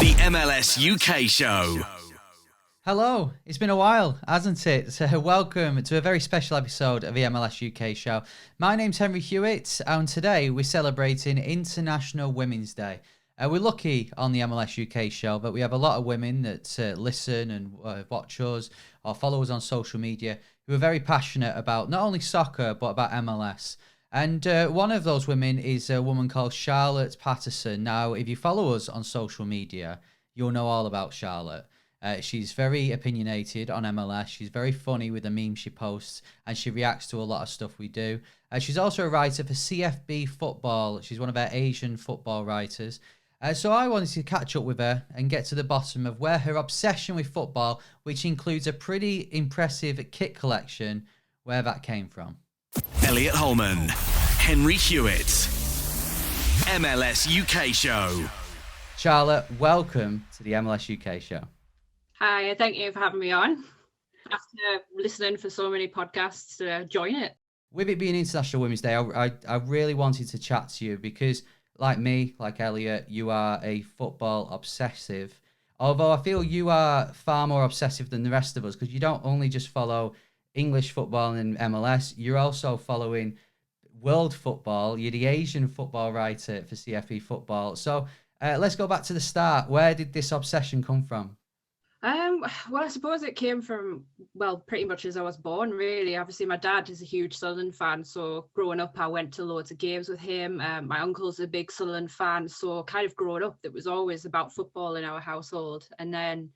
The MLS UK Show. Hello, it's been a while, hasn't it? So welcome to a very special episode of the MLS UK Show. My name's Henry Hewitt, and today we're celebrating International Women's Day. We're lucky on the MLS UK Show, but we have a lot of women that listen and watch us or follow us on social media who are very passionate about not only soccer, but about MLS. And one of those women is a woman called Charlotte Patterson. Now, if you follow us on social media, you'll know all about Charlotte. She's very opinionated on MLS. She's very funny with the memes she posts, and she reacts to a lot of stuff we do. She's also a writer for CFB Football. She's one of our Asian football writers. So I wanted to catch up with her and get to the bottom of where her obsession with football, which includes a pretty impressive kit collection, where that came from. Elliot Holman, Henry Hewitt, MLS UK Show. Charlotte, welcome to the MLS UK Show. Hi, thank you for having me on. After listening for so many podcasts, join it. With it being International Women's Day, I really wanted to chat to you because, like me, like Elliot, you are a football obsessive. Although I feel you are far more obsessive than the rest of us because you don't only just follow English football and MLS, you're also following world football. You're the Asian football writer for CFB Football. So let's go back to the start. Where did this obsession come from? Well, I suppose it came from, pretty much as I was born, really. Obviously, my dad is a huge Sunderland fan, so growing up, I went to loads of games with him. My uncle's a big Sunderland fan, so kind of growing up, it was always about football in our household. And then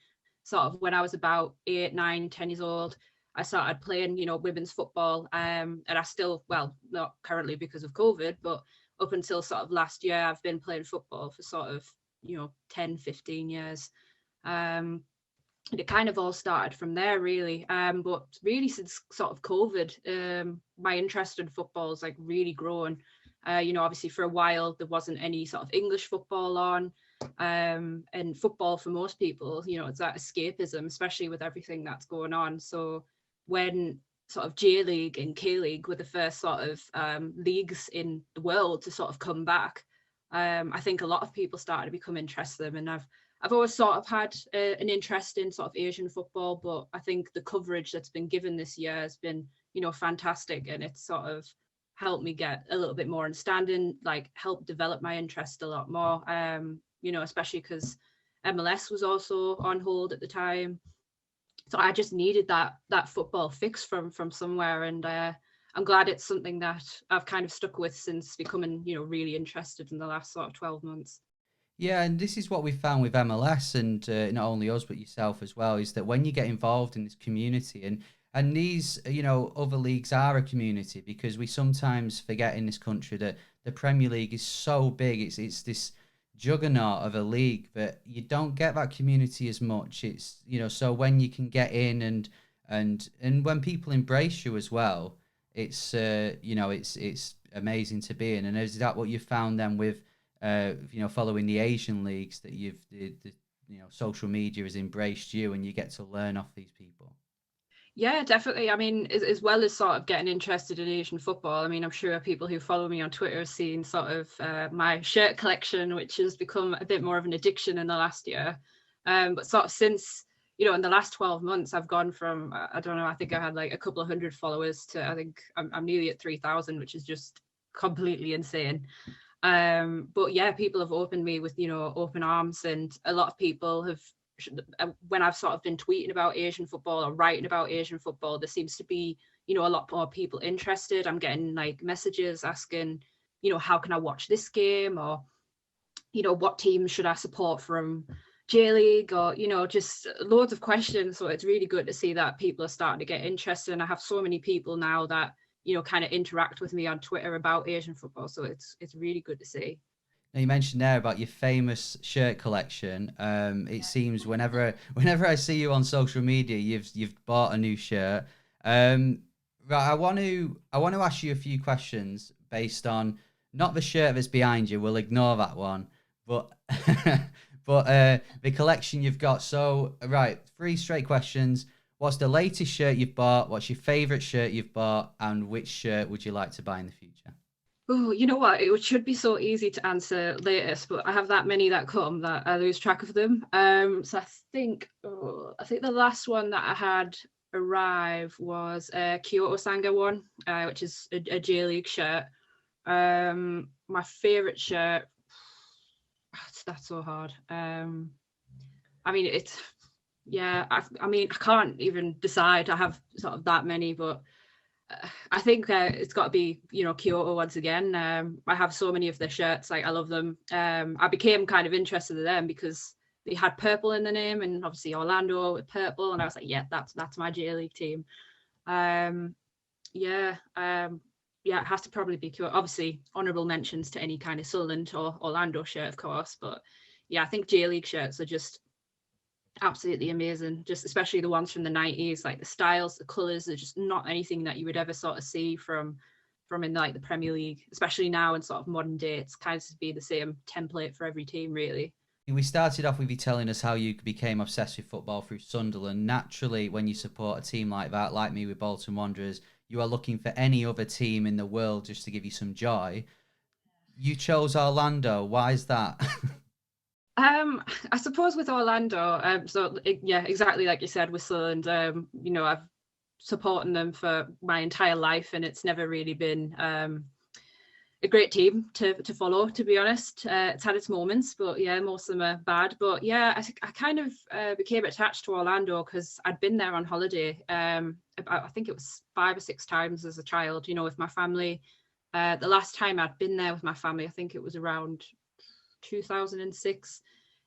sort of when I was about 8, 9, 10 years old, I started playing, women's football. And I still, not currently because of COVID, but up until sort of last year, I've been playing football for sort of, 10, 15 years. It kind of all started from there, really. But really since sort of COVID, my interest in football has like really grown. Obviously for a while, there wasn't any sort of English football on. And football for most people, it's that escapism, especially with everything that's going on. So when sort of J League and K League were the first sort of leagues in the world to sort of come back, I think a lot of people started to become interested in them. And I've always sort of had an interest in sort of Asian football, but I think the coverage that's been given this year has been, fantastic. And it's sort of helped me get a little bit more understanding, like help develop my interest a lot more, especially because MLS was also on hold at the time. So I just needed that football fix from somewhere. And I'm glad it's something that I've kind of stuck with since becoming, really interested in the last sort of 12 months. Yeah, and this is what we found with MLS and not only us, but yourself as well, is that when you get involved in this community and these, other leagues are a community because we sometimes forget in this country that the Premier League is so big. It's this juggernaut of a league, but you don't get that community as much. It's, so when you can get in and when people embrace you as well, it's, it's amazing to be in. And is that what you found then with, following the Asian leagues, that the social media has embraced you and you get to learn off these people? Yeah, definitely. I mean, as well as sort of getting interested in Asian football, I mean, I'm sure people who follow me on Twitter have seen sort of my shirt collection, which has become a bit more of an addiction in the last year. But sort of since, in the last 12 months, I've gone from, I don't know, I think I had like a couple of hundred followers to, I think I'm nearly at 3,000, which is just completely insane. But yeah, people have opened me with, open arms, and a lot of people have, when I've sort of been tweeting about Asian football or writing about Asian football, there seems to be, a lot more people interested. I'm getting like messages asking, how can I watch this game, or, what team should I support from J League, or, just loads of questions. So it's really good to see that people are starting to get interested. And I have so many people now that, kind of interact with me on Twitter about Asian football. So it's really good to see. Now, you mentioned there about your famous shirt collection. It seems whenever I see you on social media, you've bought a new shirt. Right, I want to ask you a few questions based on not the shirt that's behind you. We'll ignore that one, but but the collection you've got. So, right, 3 straight questions. What's the latest shirt you've bought? What's your favourite shirt you've bought? And which shirt would you like to buy in the future? Oh, you know what? It should be so easy to answer latest, but I have that many that come that I lose track of them. So I think the last one that I had arrive was a Kyoto Sanga one, which is a J League shirt. My favorite shirt. That's so hard. I mean, it's yeah. I mean, I can't even decide. I have sort of that many, but I think it's got to be, Kyoto once again. I have so many of their shirts, like I love them. I became kind of interested in them because they had purple in the name, and obviously Orlando with purple, and I was like, yeah, that's my J League team. Yeah, it has to probably be Kyoto. Obviously, honourable mentions to any kind of Sunderland or Orlando shirt, of course, but yeah, I think J League shirts are just absolutely amazing, just especially the ones from the 90s, like the styles, the colors are just not anything that you would ever sort of see from in like the Premier League, especially now in sort of modern day. It's kind of be the same template for every team, really. We started off with you telling us how you became obsessed with football through Sunderland. Naturally, when you support a team like that, like me with Bolton Wanderers, you are looking for any other team in the world just to give you some joy. You chose Orlando. Why is that? I suppose with Orlando, yeah, exactly like you said with Sunderland, I've supporting them for my entire life, and it's never really been a great team to follow, to be honest. It's had its moments, but yeah, most of them are bad. But yeah, I kind of became attached to Orlando because I'd been there on holiday. I think it was 5 or 6 times as a child, with my family. The last time I'd been there with my family, I think it was around 2006.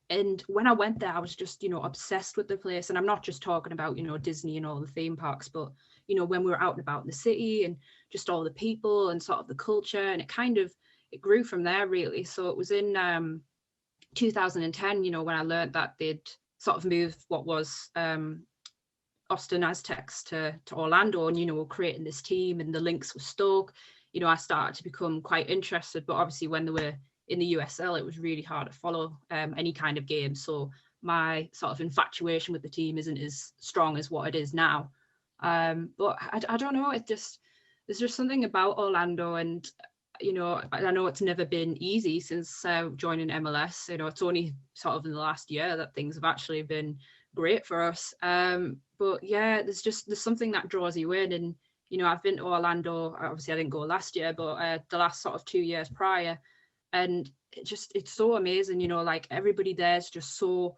And when I went there, I was just, obsessed with the place. And I'm not just talking about, Disney and all the theme parks, but, when we were out and about in the city and just all the people and sort of the culture. And it grew from there, really. So it was in 2010, when I learned that they'd sort of moved what was Austin Aztecs to Orlando, and, creating this team, and the links were stuck. I started to become quite interested. But obviously when they were in the USL, it was really hard to follow any kind of game. So my sort of infatuation with the team isn't as strong as what it is now. But I don't know. There's just something about Orlando, and I know it's never been easy since joining MLS. It's only sort of in the last year that things have actually been great for us. But yeah, there's something that draws you in, and I've been to Orlando. Obviously, I didn't go last year, but the last sort of 2 years prior. And it's so amazing, like everybody there is just so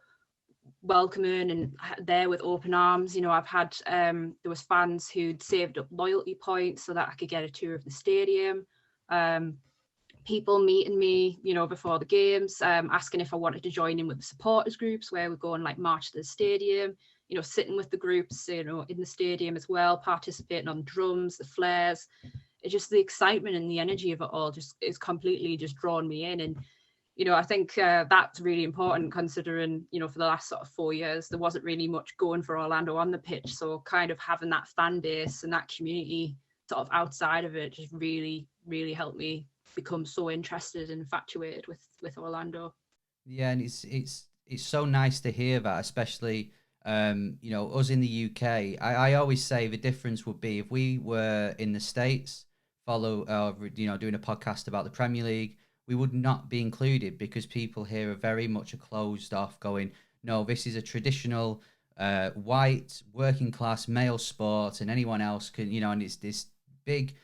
welcoming and there with open arms. I've had there was fans who'd saved up loyalty points so that I could get a tour of the stadium. People meeting me, before the games, asking if I wanted to join in with the supporters groups where we go and like march to the stadium, sitting with the groups, in the stadium as well, participating on drums, the flares. It's just the excitement and the energy of it all just is completely just drawn me in. And, I think that's really important considering, for the last sort of 4 years, there wasn't really much going for Orlando on the pitch. So kind of having that fan base and that community sort of outside of it just really, really helped me become so interested and infatuated with Orlando. Yeah, and it's so nice to hear that, especially us in the UK. I always say the difference would be if we were in the States, doing a podcast about the Premier League, we would not be included because people here are very much closed off, going, no, this is a traditional white working class male sport, and anyone else can, and it's this big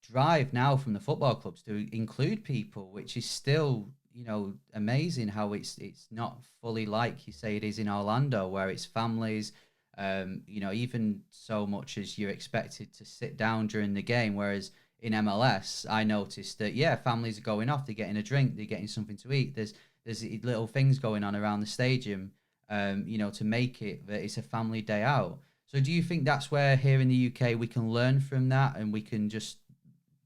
drive now from the football clubs to include people, which is still amazing how it's not fully like you say it is in Orlando, where it's families, even so much as you're expected to sit down during the game, whereas in MLS I noticed that families are going off, they're getting a drink, they're getting something to eat, there's little things going on around the stadium to make it that it's a family day out. So do you think that's where here in the UK we can learn from that, and we can just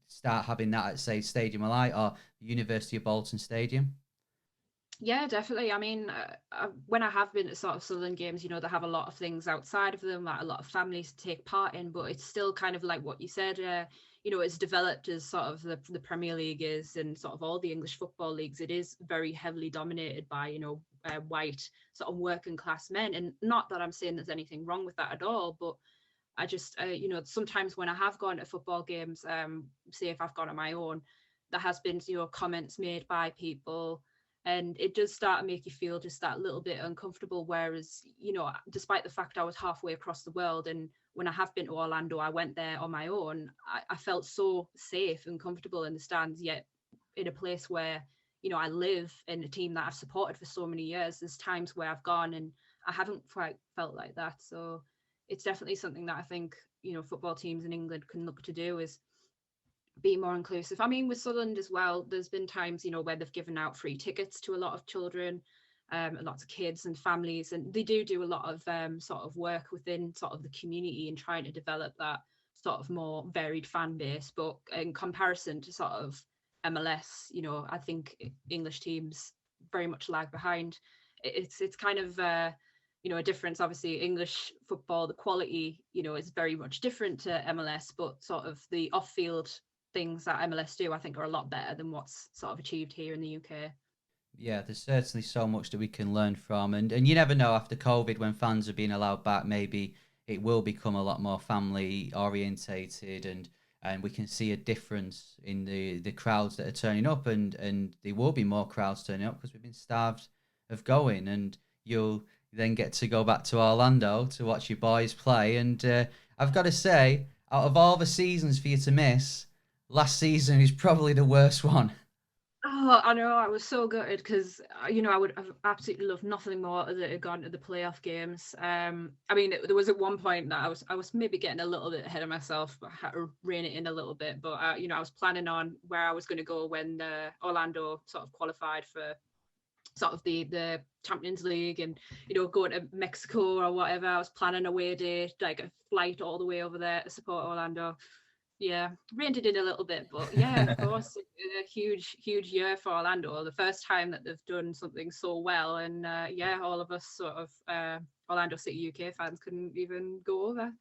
start having that at, say, Stadium of Light or the University of Bolton Stadium? Yeah, definitely. I mean, when I have been to sort of Southern games, they have a lot of things outside of them, like a lot of families take part in, but it's still kind of like what you said, it's developed as sort of the Premier League is, and sort of all the English football leagues. It is very heavily dominated by, white sort of working class men. And not that I'm saying there's anything wrong with that at all, but I just, sometimes when I have gone to football games, say if I've gone on my own, there has been, comments made by people, and it does start to make you feel just that little bit uncomfortable. Whereas, despite the fact I was halfway across the world, and when I have been to Orlando, I went there on my own, I felt so safe and comfortable in the stands, yet in a place where, I live in a team that I've supported for so many years. There's times where I've gone and I haven't quite felt like that. So it's definitely something that I think, football teams in England can look to do, is be more inclusive. I mean, with Sunderland as well, there's been times, where they've given out free tickets to a lot of children, lots of kids and families, and they do a lot of sort of work within sort of the community and trying to develop that sort of more varied fan base. But in comparison to sort of MLS, I think English teams very much lag behind. It's kind of a difference. Obviously, English football, the quality, is very much different to MLS, but sort of the off-field things that MLS do, I think, are a lot better than what's sort of achieved here in the UK. Yeah, there's certainly so much that we can learn from, and you never know, after COVID, when fans are being allowed back, maybe it will become a lot more family orientated, and we can see a difference in the crowds that are turning up, and there will be more crowds turning up because we've been starved of going, and you'll then get to go back to Orlando to watch your boys play. And I've got to say, out of all the seasons for you to miss, last season is probably the worst one. Oh, I know. I was so gutted because, I would have absolutely loved nothing more that it had gone to the playoff games. I mean, there was at one point that I was maybe getting a little bit ahead of myself, but I had to rein it in a little bit. But, I was planning on where I was going to go when Orlando sort of qualified for sort of the Champions League, and, going to Mexico or whatever. I was planning a away day, like a flight all the way over there to support Orlando. Yeah, reined it in a little bit, but yeah, of course, a huge year for Orlando. The first time that they've done something so well, and all of us sort of Orlando City UK fans couldn't even go over.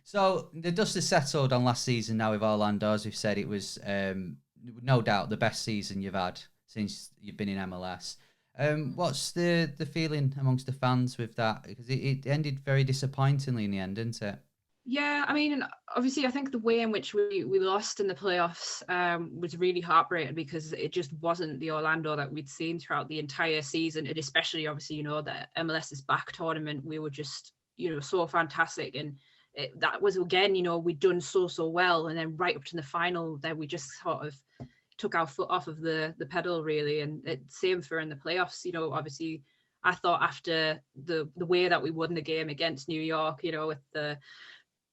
So the dust is settled on last season now with Orlando. As we've said, it was no doubt the best season you've had since you've been in MLS. What's the feeling amongst the fans with that? Because it ended very disappointingly in the end, didn't it? Yeah, I mean, obviously, I think the way in which we lost in the playoffs was really heartbreaking, because it just wasn't the Orlando that we'd seen throughout the entire season, and especially, obviously, the MLS's back tournament. We were just, so fantastic, and that was, again, we'd done so well, and then right up to the final, then we just sort of took our foot off of the pedal, really. And same for in the playoffs. Obviously, I thought after the way that we won the game against New York, with the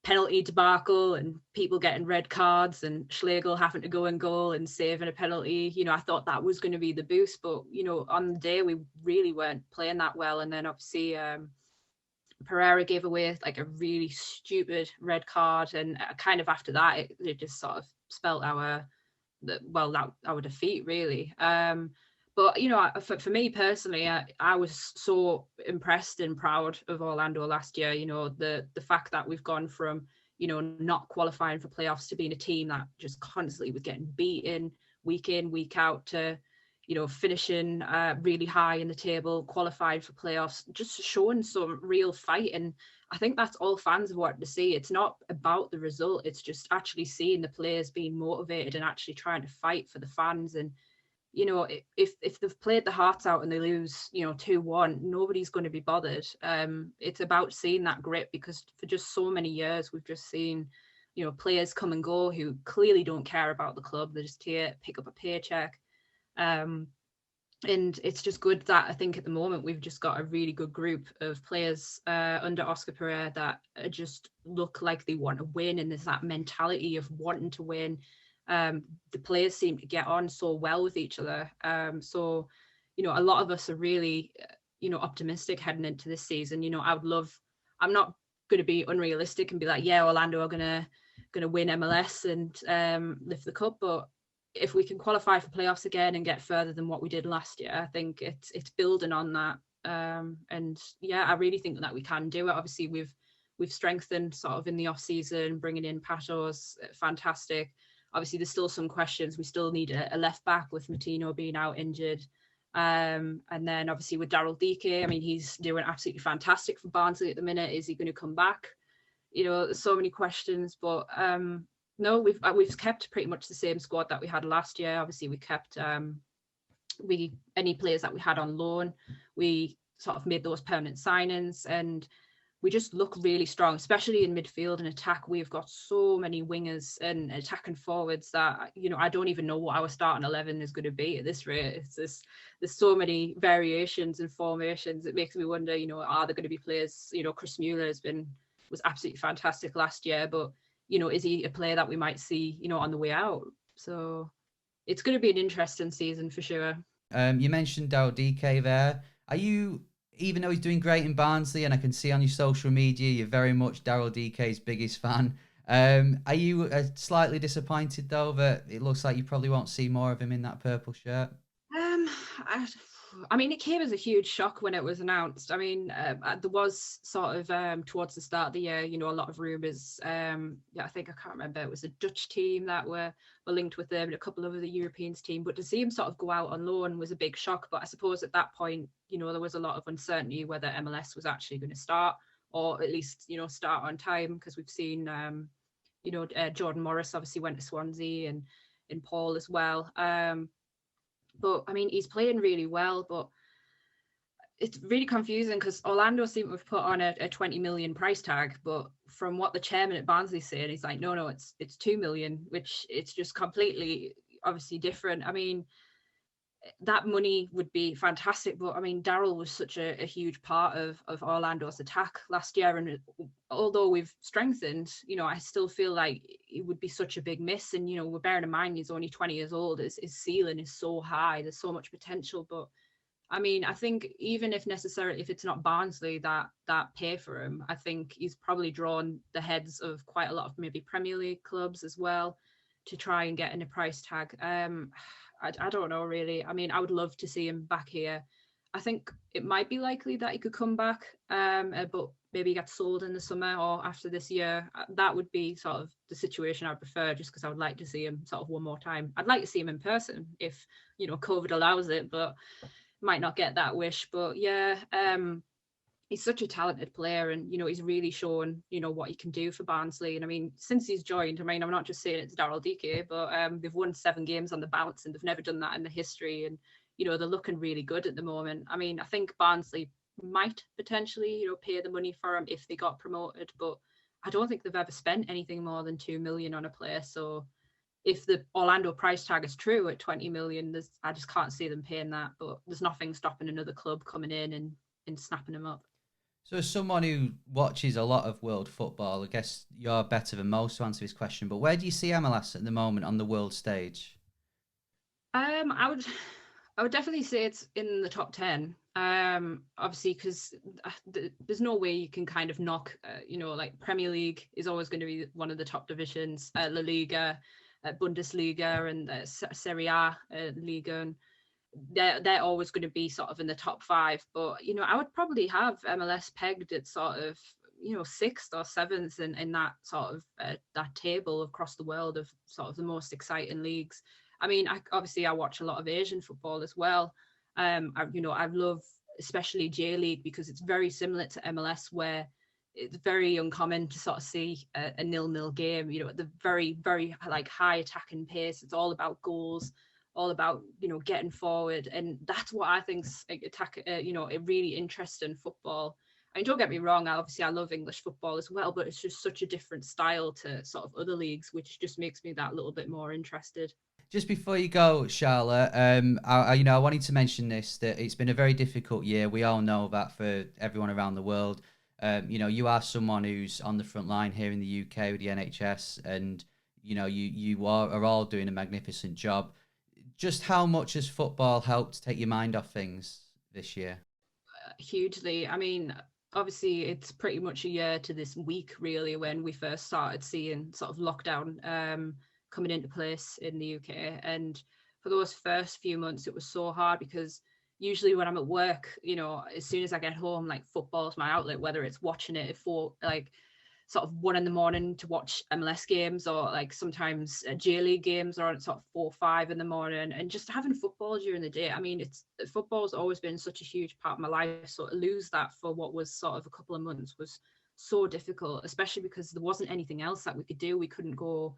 penalty debacle and people getting red cards and Schlegel having to go in goal and saving a penalty, I thought that was going to be the boost. But, on the day, we really weren't playing that well. And then obviously Pereira gave away like a really stupid red card. And kind of after that, it just sort of spelt our defeat, really. But, for me personally, I was so impressed and proud of Orlando last year. The fact that we've gone from, not qualifying for playoffs to being a team that just constantly was getting beaten week in, week out, to, finishing really high in the table, qualifying for playoffs, just showing some real fight. And I think that's all fans have wanted to see. It's not about the result. It's just actually seeing the players being motivated and actually trying to fight for the fans. And if they've played the hearts out and they lose, 2-1, nobody's going to be bothered. It's about seeing that grit, because for just so many years, we've just seen, players come and go who clearly don't care about the club. They're just here, pick up a paycheck. And it's just good that I think at the moment we've just got a really good group of players under Oscar Pereira that just look like they want to win. And there's that mentality of wanting to win. The players seem to get on so well with each other. So, a lot of us are really, optimistic heading into this season. I'm not going to be unrealistic and be like, yeah, Orlando are going to win MLS and lift the cup. But if we can qualify for playoffs again and get further than what we did last year, I think it's building on that. And yeah, I really think that we can do it. Obviously, we've strengthened sort of in the off season, bringing in Pato's fantastic. Obviously, there's still some questions. We still need a left back with Martino being out injured. And then obviously with Daryl Dike, I mean, he's doing absolutely fantastic for Barnsley at the minute. Is he going to come back? There's so many questions. But No, we've kept pretty much the same squad that we had last year. Obviously, we kept any players that we had on loan. We sort of made those permanent signings, and we just look really strong, especially in midfield and attack. We've got so many wingers and attacking forwards that, I don't even know what our starting 11 is going to be at this rate. There's so many variations and formations. It makes me wonder, are there going to be players? Chris Mueller was absolutely fantastic last year, but is he a player that we might see, on the way out? So it's going to be an interesting season for sure. You mentioned Daryl DK there. Are you, even though he's doing great in Barnsley, and I can see on your social media, you're very much Daryl DK's biggest fan. Are you slightly disappointed, though, that it looks like you probably won't see more of him in that purple shirt? I mean, it came as a huge shock when it was announced. I mean, there was sort of towards the start of the year, a lot of rumours. I think, I can't remember, it was a Dutch team that were linked with them and a couple of other Europeans team. But to see him sort of go out on loan was a big shock. But I suppose at that point, there was a lot of uncertainty whether MLS was actually going to start, or at least, start on time, because we've seen, Jordan Morris obviously went to Swansea, and Paul as well. But I mean, he's playing really well, but it's really confusing because Orlando seem to have put on a 20 million price tag, but from what the chairman at Barnsley said, he's like, no, it's 2 million, which it's just completely obviously different. I mean, that money would be fantastic, but I mean, Daryl was such a huge part of Orlando's attack last year, and although we've strengthened, I still feel like it would be such a big miss. And we're bearing in mind he's only 20 years old. His ceiling is so high. There's so much potential, but I mean, I think even if it's not Barnsley that pay for him, I think he's probably drawn the heads of quite a lot of maybe Premier League clubs as well to try and get in a price tag. I don't know really. I mean, I would love to see him back here. I think it might be likely that he could come back, but maybe he gets sold in the summer or after this year. That would be sort of the situation I'd prefer, just because I would like to see him sort of one more time. I'd like to see him in person if, COVID allows it, but might not get that wish. But yeah, he's such a talented player, and he's really shown what he can do for Barnsley. And I mean, since he's joined, I mean, I'm not just saying it's Daryl DK, but they've won 7 games on the bounce, and they've never done that in the history. And they're looking really good at the moment. I mean, I think Barnsley might potentially pay the money for him if they got promoted, but I don't think they've ever spent anything more than 2 million on a player. So if the Orlando price tag is true at 20 million, I just can't see them paying that. But there's nothing stopping another club coming in and snapping him up. So as someone who watches a lot of world football, I guess you're better than most to answer this question, but where do you see MLS at the moment on the world stage? I would definitely say it's in the top 10. Obviously, because there's no way you can kind of knock, like Premier League is always going to be one of the top divisions, La Liga, Bundesliga, and Serie A Liga, and they're always going to be sort of in the top 5. But I would probably have MLS pegged at sort of 6th or 7th in that sort of that table across the world of sort of the most exciting leagues. I mean, I watch a lot of Asian football as well. I love especially J League because it's very similar to MLS, where it's very uncommon to sort of see a 0-0 game. At the very, very like high attacking pace. It's all about goals, all about getting forward, and that's what I think's a really interesting football. I mean, don't get me wrong, I love English football as well, but it's just such a different style to sort of other leagues, which just makes me that little bit more interested. Just before you go, Charlotte, I wanted to mention this, that it's been a very difficult year. We all know that for everyone around the world. You are someone who's on the front line here in the UK with the NHS, and you are all doing a magnificent job. Just how much has football helped take your mind off things this year? Hugely. I mean, obviously, it's pretty much a year to this week, really, when we first started seeing sort of lockdown coming into place in the UK. And for those first few months, it was so hard because usually when I'm at work, as soon as I get home, like football's my outlet, whether it's watching it for like sort of 1 a.m. to watch MLS games, or like sometimes J League games are at sort of 4 or 5 in the morning, and just having football during the day. I mean, football's always been such a huge part of my life. So to lose that for what was sort of a couple of months was so difficult, especially because there wasn't anything else that we could do. We couldn't go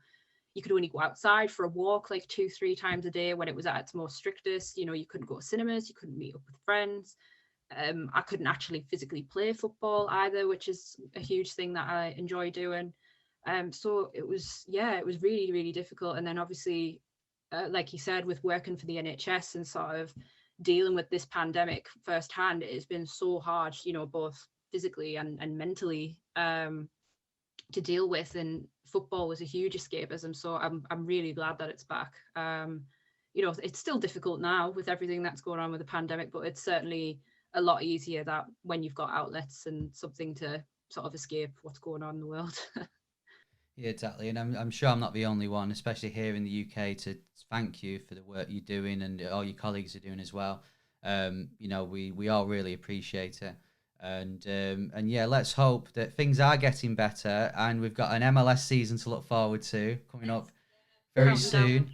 you could only go outside for a walk like 2-3 times a day when it was at its most strictest. You know, you couldn't go to cinemas, you couldn't meet up with friends. I couldn't actually physically play football either, which is a huge thing that I enjoy doing. So it was really, really difficult. And then obviously, like you said, with working for the NHS and sort of dealing with this pandemic firsthand, it's been so hard, you know, both physically and mentally, to deal with. And football was a huge escapism. So I'm really glad that it's back. You know, it's still difficult now with everything that's going on with the pandemic, but it's certainly a lot easier that when you've got outlets and something to sort of escape what's going on in the world. Yeah, exactly. And I'm sure I'm not the only one, especially here in the UK, to thank you for the work you're doing and all your colleagues are doing as well. You know, we all really appreciate it. And yeah, let's hope that things are getting better, and we've got an MLS season to look forward to coming up very soon.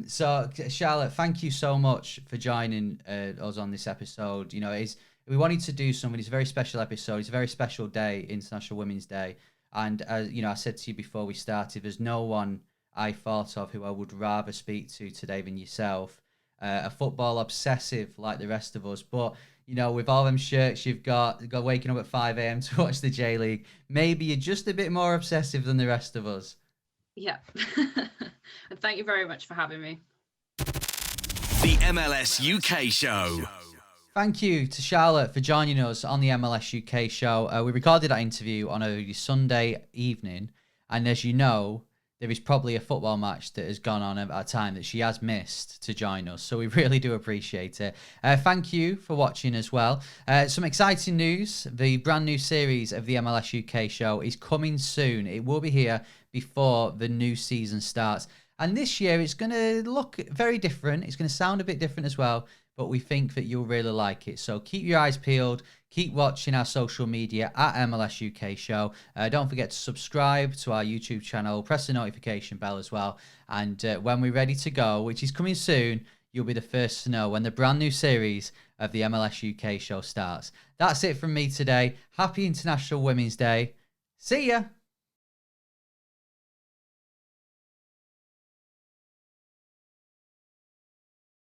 So Charlotte, thank you so much for joining us on this episode. You know, we wanted to do something. It's a very special episode. It's a very special day, International Women's Day. And as you know, I said to you before we started, there's no one I thought of who I would rather speak to today than yourself. A football obsessive like the rest of us, but you know, with all them shirts you've got waking up at 5 a.m. to watch the J League, maybe you're just a bit more obsessive than the rest of us. Yeah. And thank you very much for having me. The MLS UK Show. Thank you to Charlotte for joining us on the MLS UK Show. We recorded that interview on a Sunday evening, and as you know, there is probably a football match that has gone on at a time that she has missed to join us, so we really do appreciate it. Thank you for watching as well. Some exciting news. The brand new series of the MLS UK Show is coming soon. It will be here before the new season starts. And this year it's going to look very different. It's going to sound a bit different as well, but we think that you'll really like it. So keep your eyes peeled. Keep watching our social media at MLS UK Show. Don't forget to subscribe to our YouTube channel. Press the notification bell as well. And when we're ready to go, which is coming soon, you'll be the first to know when the brand new series of the MLS UK Show starts. That's it from me today. Happy International Women's Day. See ya.